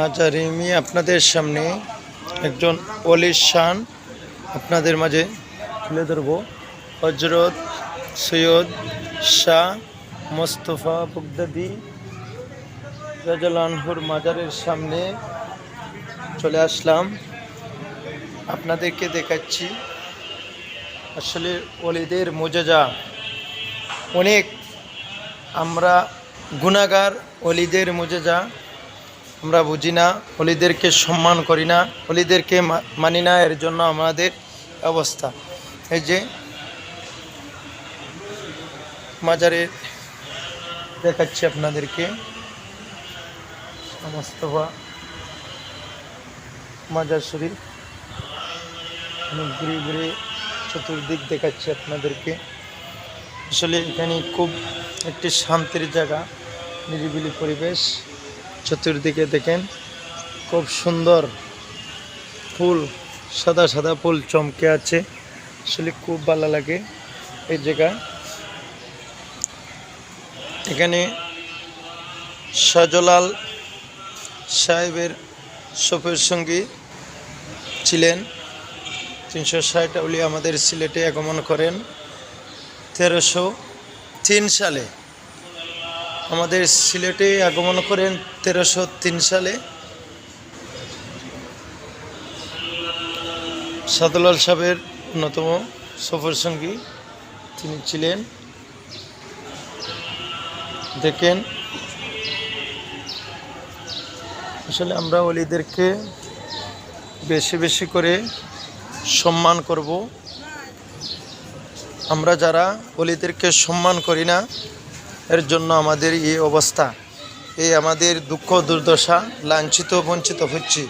আজ আমি আপনাদের সামনে একজন ওলির শান আপনাদের মাঝে তুলে ধরব। হজরত সৈয়দ শাহ মোস্তফা বাগদাদি রাদিয়াল্লাহুর মাজারের সামনে চলে আসলাম। আপনাদেরকে দেখাচ্ছি আসলে ওলিদের মুজিজা অনেক। আমরা গুনাহগার, ওলিদের মুজিজা আমরা বুঝি না, ওলিদেরকে সম্মান করি না, ওলিদেরকে মানি না, এর জন্য আমাদের অবস্থা। এই যে মাজারে দেখাচ্ছি আপনাদেরকে, মোস্তফা মাজার শরীফ ঘুরে ঘুরে চতুর্দিক দেখাচ্ছি আপনাদেরকে। আসলে এখানে খুব একটি শান্তির জায়গা, নিরিবিলি পরিবেশ। চতুর্দিকে দেখেন খুব সুন্দর ফুল, সাদা সাদা ফুল চমকে আছে। আসলে খুব ভালো লাগে এই জায়গা। এখানে শাহজালাল সাহেবের সফর সঙ্গী ছিলেন। 360 আউলি আমাদের সিলেটে আগমন করেন 1303 সালে। আমাদের সিলেটে আগমন করেন 1303 সালে। শাহজালাল সাহেবের অন্যতম সফর সঙ্গী তিনি ছিলেন। দেখেন আসলে আমরা ওলিদেরকে বেশি বেশি করে সম্মান করব। আমরা যারা ওলিদেরকে সম্মান করি না, এর জন্য আমাদের এই অবস্থা, এই আমাদের দুঃখ দুর্দশা, লাঞ্ছিত বঞ্চিত হচ্ছি।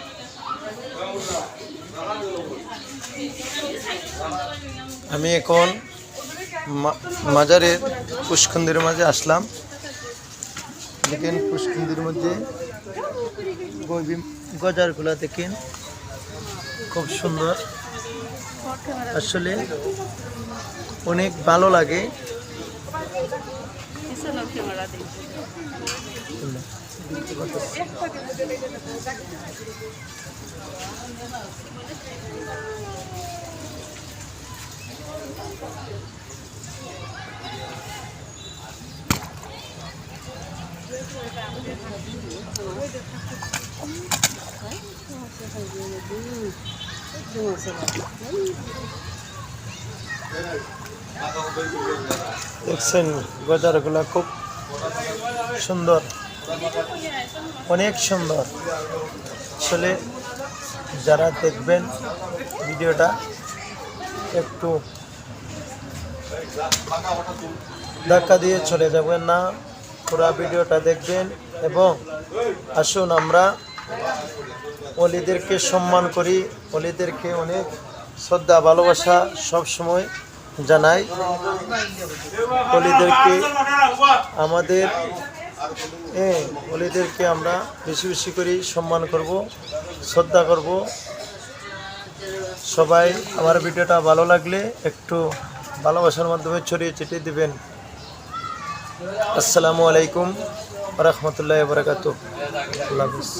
আমি এখন মাজারের পুষ্কন্দির মাঝে আসলাম। দেখেন পুষ্কন্দির মধ্যে গজারগুলা দেখেন খুব সুন্দর। আসলে অনেক ভালো লাগে। দেখছেন গজারগুলা খুব সুন্দর, অনেক সুন্দর। আসলে যারা দেখবেন ভিডিওটা একটু ধাক্কা দিয়ে চলে যাবেন না, পুরো ভিডিওটা দেখবেন। এবং আসুন আমরা ওলিদেরকে সম্মান করি, ওলিদেরকে অনেক শ্রদ্ধা ভালোবাসা সব সময় জানাই। ওলিদেরকে আমাদের ওলিদেরকে আমরা বেশি বেশি করে সম্মান করব, শ্রদ্ধা করব। সবাই আমার ভিডিওটা ভালো লাগলে একটু ভালোবাসার মাধ্যমে ছড়িয়ে ছিটিয়ে দিবেন। আসসালামু আলাইকুম ওয়া রাহমাতুল্লাহি ওয়া বারাকাতুহু। আল্লাহ হাফেজ।